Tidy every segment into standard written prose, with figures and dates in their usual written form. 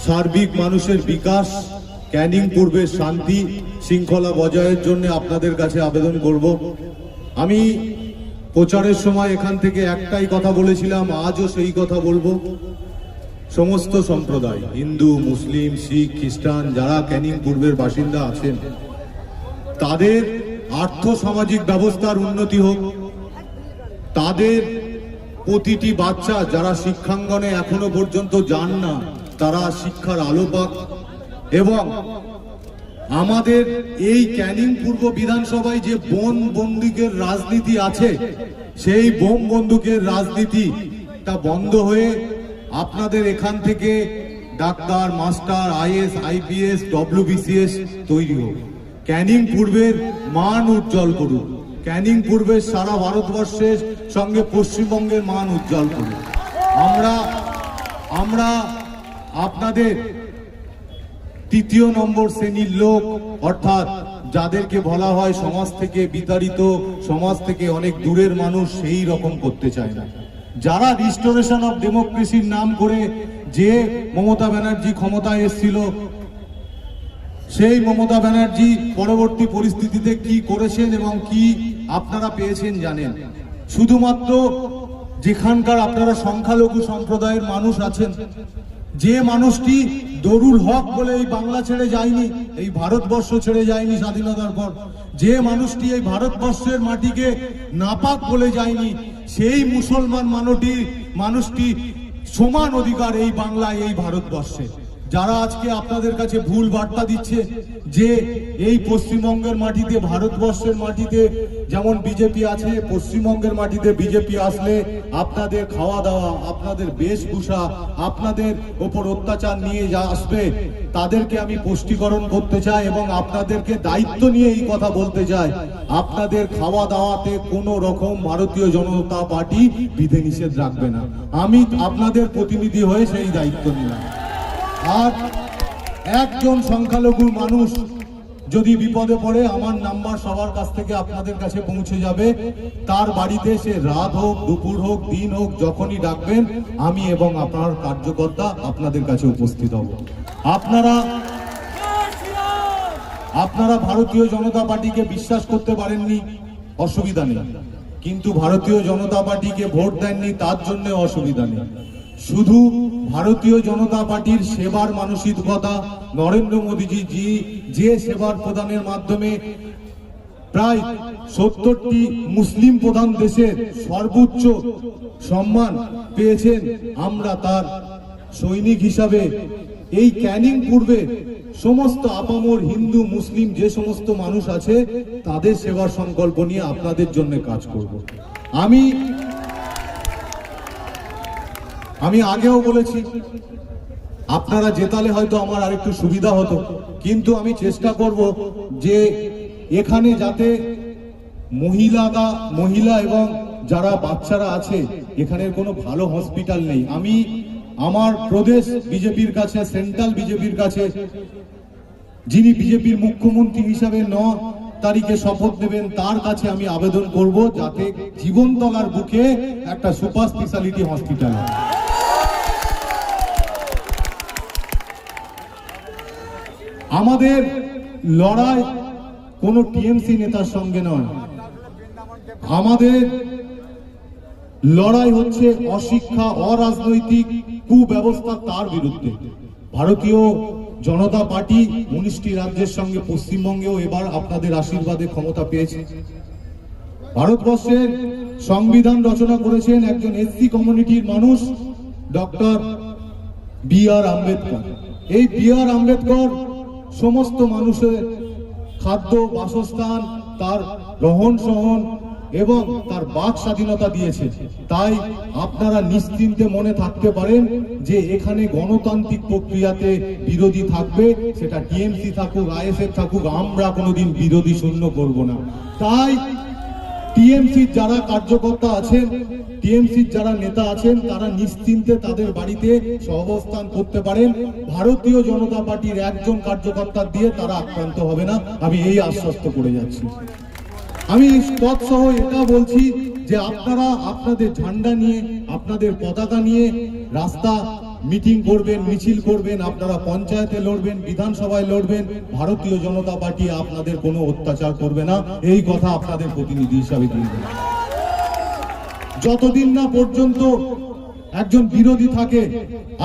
সার্বিক মানুষের বিকাশ, ক্যানিং পূর্বের শান্তি শৃঙ্খলা বজায়ের জন্য আপনাদের কাছে আবেদন করব। আমি প্রচারের সময় এখান থেকে একটাই কথা বলেছিলাম, আজও সেই কথা বলবো। সমস্ত সম্প্রদায়, হিন্দু, মুসলিম, শিখ, খ্রিস্টান, যারা ক্যানিং পূর্বের বাসিন্দা আছেন, তাদের আর্থ সামাজিক ব্যবস্থার উন্নতি হোক, তাদের প্রতিটি বাচ্চা যারা শিক্ষাঙ্গনে এখনো পর্যন্ত যান না তারা শিক্ষার আলো পাক, এবং আমাদের এই ক্যানিং পূর্ব বিধানসভায় যে বোম বন্দুকের রাজনীতি আছে, সেই বোম বন্দুকের রাজনীতিটা বন্ধ হয়ে আপনাদের এখান থেকে doctor, master, is, IPS, WBCS তৈরি হোক। ক্যানিং পূর্বের মান উজ্জ্বল করুন, ক্যানিং পূর্বের সারা ভারতবর্ষের সঙ্গে পশ্চিমবঙ্গের মান উজ্জ্বল করুন। আমরা আপনাদের তৃতীয় নম্বর শ্রেণীর লোক, অর্থাৎ যাদেরকে বলা হয় সমাজ থেকে বিতাড়িত, সমাজ থেকে অনেক দূরের মানুষ, সেই রকম করতে চায় না। যারা রিস্টোরেশন অফ ডেমোক্রেসির নাম করে যে মমতা ব্যানার্জি ক্ষমতায় এসেছিল, সেই মমতা ব্যানার্জি পরবর্তী পরিস্থিতিতে কি করেছেন এবং কি আপনারা পেয়েছেন জানেন। শুধুমাত্র যেখানকার আপনারা সংখ্যালঘু সম্প্রদায়ের মানুষ আছেন, যে মানুষটি দরুল হক বলে এই বাংলা ছেড়ে যায়নি, এই ভারতবর্ষ ছেড়ে যায়নি স্বাধীনতার পর, যে মানুষটি এই ভারতবর্ষের মাটিকে নাপাক বলে যায়নি, সেই মুসলমান মানুষটি সমান অধিকার এই বাংলায়, এই ভারতবর্ষে। যারা আজকে আপনাদের কাছে ভুল বার্তা দিচ্ছে যে এই পশ্চিমবঙ্গের মাটিতে, ভারতবর্ষের মাটিতে যেমন বিজেপি আছে, পশ্চিমবঙ্গের মাটিতে বিজেপি আসলে আপনাদের খাওয়া দাওয়া, আপনাদের বেশভূষা, আপনাদের ওপর অত্যাচার নিয়ে যা আসবে, তাদেরকে আমি পুষ্টিকরণ করতে চাই এবং আপনাদেরকে দায়িত্ব নিয়ে এই কথা বলতে চাই, আপনাদের খাওয়া দাওয়াতে কোনো রকম ভারতীয় জনতা পার্টি বিধিনিষেধ রাখবে না। আমি আপনাদের প্রতিনিধি হয়ে সেই দায়িত্ব নিলাম। আর একজন সংখ্যালঘু মানুষ যদি বিপদে পড়ে, আমার নাম্বার সবার কাছ থেকে আপনাদের কাছে পৌঁছে যাবে। তার বাড়িতে সে রাত হোক, দুপুর হোক, দিন হোক, যখনই ডাকবেন আমি এবং আপনার কার্যকর্তা আপনাদের কাছে উপস্থিত হব। আপনারা ভারতীয় জনতা পার্টিকে বিশ্বাস করতে পারেননি, অসুবিধা নেই, কিন্তু ভারতীয় জনতা পার্টিকে ভোট দেননি, তার জন্য অসুবিধা নেই। শুধু ভারতীয় জনতা পার্টির সেবার মানসিকতা, নরেন্দ্র মোদীজি যে সেবার প্রদানের মাধ্যমে প্রায় 70টি মুসলিম প্রধান দেশের সর্বোচ্চ সম্মান পেয়েছেন, আমরা তার সৈনিক হিসাবে এই ক্যানিং পূর্বে সমস্ত আপামর হিন্দু, মুসলিম যে সমস্ত মানুষ আছে, তাদের সেবার সংকল্প নিয়ে আপনাদের জন্য কাজ করব। আমি আগেও বলেছি, আপনারা জেতালে হয়তো আমার আরেকটু সুবিধা হতো, কিন্তু আমি চেষ্টা করব যে এখানে যাতে মহিলা এবং যারা বাচ্চারা আছে, এখানের কোনো ভালো হসপিটাল নেই। আমি আমার প্রদেশ বিজেপির কাছে, সেন্ট্রাল বিজেপির কাছে, যিনি বিজেপির মুখ্যমন্ত্রী হিসাবে 9 তারিখে শপথ নেবেন, তার কাছে আমি আবেদন করব যাতে জীবনতলার বুকে একটা সুপার স্পেশালিটি হসপিটাল হয়। আমাদের লড়াই কোনো টিএমসি নেতার সঙ্গে নয়, আমাদের লড়াই হচ্ছে অশিক্ষা, অরাজনৈতিক কুব্যবস্থা, তার বিরুদ্ধে। ভারতীয় জনতা পার্টি 19টি রাজ্যের সঙ্গে পশ্চিমবঙ্গেও এবার আপনাদের আশীর্বাদে ক্ষমতা পেয়েছে। ভারতবর্ষের সংবিধান রচনা করেছেন একজন এসসি কমিউনিটির মানুষ, ডক্টর বি.আর. আম্বেদকর। এই বি.আর. আম্বেদকর সমস্ত মানুষের খাদ্য, বাসস্থান, তার রহন সহন এবং তার বাক স্বাধীনতা দিয়েছে। তাই আপনারা নিশ্চিন্তে মনে থাকতে পারেন যে এখানে গণতান্ত্রিক প্রক্রিয়াতে বিরোধী থাকবে, সেটা টিএমসি থাকুক, আইএসএফ থাকুক, আমরা কোনোদিন বিরোধী শূন্য করব না। তাই টিএমসির যারা কার্যকর্তা আছেন, টিএমসির যারা নেতা আছেন, তারা নিশ্চিন্তে তাদের বাড়িতে সহাবস্থান করতে পারেন। ভারতীয় জনতা পার্টির একজন কার্যকর্তা দিয়ে তারা আক্রান্ত হবে না, আমি এই আশ্বস্ত করে যাচ্ছি। আমি তৎসহ এটা বলছি যে আপনারা আপনাদের ঝান্ডা নিয়ে, আপনাদের পতাকা নিয়ে রাস্তা মিটিং করবেন, মিছিল করবেন, আপনারা পঞ্চায়েতে লড়বেন, বিধানসভায় লড়বেন, ভারতীয় জনতা পার্টি আপনাদের কোনো অত্যাচার করবে না, এই কথা আপনাদের প্রতিনিধি হিসাবে দিয়ে দিন। যতদিন না পর্যন্ত একজন বিরোধী থাকে,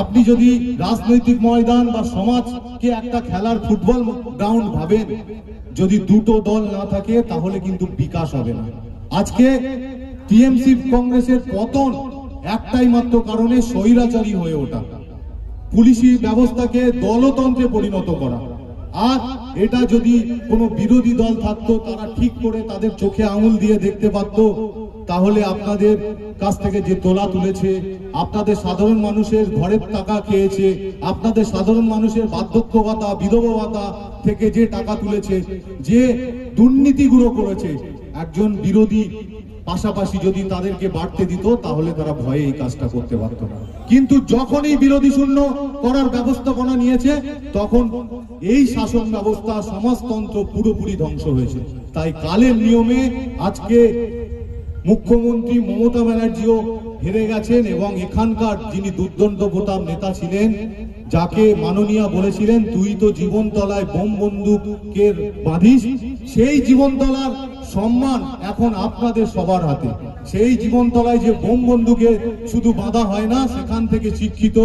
আপনি যদি রাজনৈতিক ময়দান বা সমাজকে একটা খেলার ফুটবল গ্রাউন্ড ভাবেন, যদি দুটো দল না থাকে তাহলে কিন্তু বিকাশ হবে না। আজকে টিএমসি কংগ্রেসের পতন একটাই মাত্র কারণে স্বৈরাচারী হয়ে ওঠা, পুলিশি ব্যবস্থাকে দলতন্ত্রে পরিণত করা। আর এটা যদি কোনো বিরোধী দল থাকতো, তারা ঠিক করে তাদের চোখে আঙুল দিয়ে দেখতে পারত, তাহলে আপনাদের কাছ থেকে যে তোলা তুলেছে, আপনাদের সাধারণ মানুষের ঘরের টাকা খেয়েছে, আপনাদের সাধারণ মানুষের বার্ধক্য ভাতা, বিধবা ভাতা থেকে যে টাকা তুলেছে, যে দুর্নীতিগুলো করেছে, একজন বিরোধী পাশাপাশি যদি তাদেরকে বাড়তে দিত তাহলে তারা ভয়ে এই কাজটা করতে পারত না। কিন্তু যখনই বিরোধী শূন্য করার ব্যবস্থাপনা নিয়েছে, তখন এই শাসন ব্যবস্থা, সমাজতন্ত্র পুরোপুরি ধ্বংস হয়েছে। তাই কালের নিয়মে আজকে মুখ্যমন্ত্রী মমতা ব্যানার্জিও হেরে গেছেন, এবং এখানকার যিনি দুর্দণ্ড প্রতাপ নেতা ছিলেন, যাকে মাননীয়া বলেছিলেন তুই তো জীবনতলায় বোম বন্দুকের বাঁধিস, সেই জীবনতলার সম্মান এখন আপনাদের সবার হাতে। সেই জীবনতলায় যে বোম বন্দুকে শুধু বাঁধা হয় না, সেখান থেকে শিক্ষিত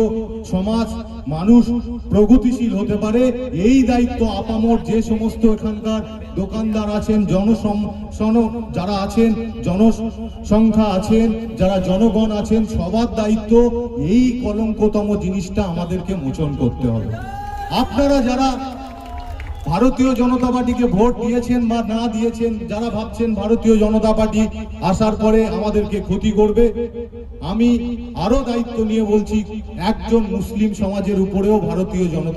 সমাজ, মানুষ প্রগতিশীল হতে পারে, এই দায়িত্ব আপামর যে সমস্ত এখানকার দোকানদার আছেন, যারা আছেন, জনসংখ্যা আছেন, যারা জনগণ আছেন, সবার দায়িত্ব এই কলঙ্কতম জিনিসটা আমাদেরকে মোচন করতে হবে। আপনারা যারা ভারতীয় জনতা পার্টিকে ভোট দিয়েছেন বা না দিয়েছেন, যারা ভাবছেন ভারতীয় জনতা পার্টি আসার পরে আমাদেরকে ক্ষতি করবে, আমি আরো দায়িত্ব নিয়ে বলছি, একজন মুসলিম সমাজের উপরেও ভারতীয় জনতা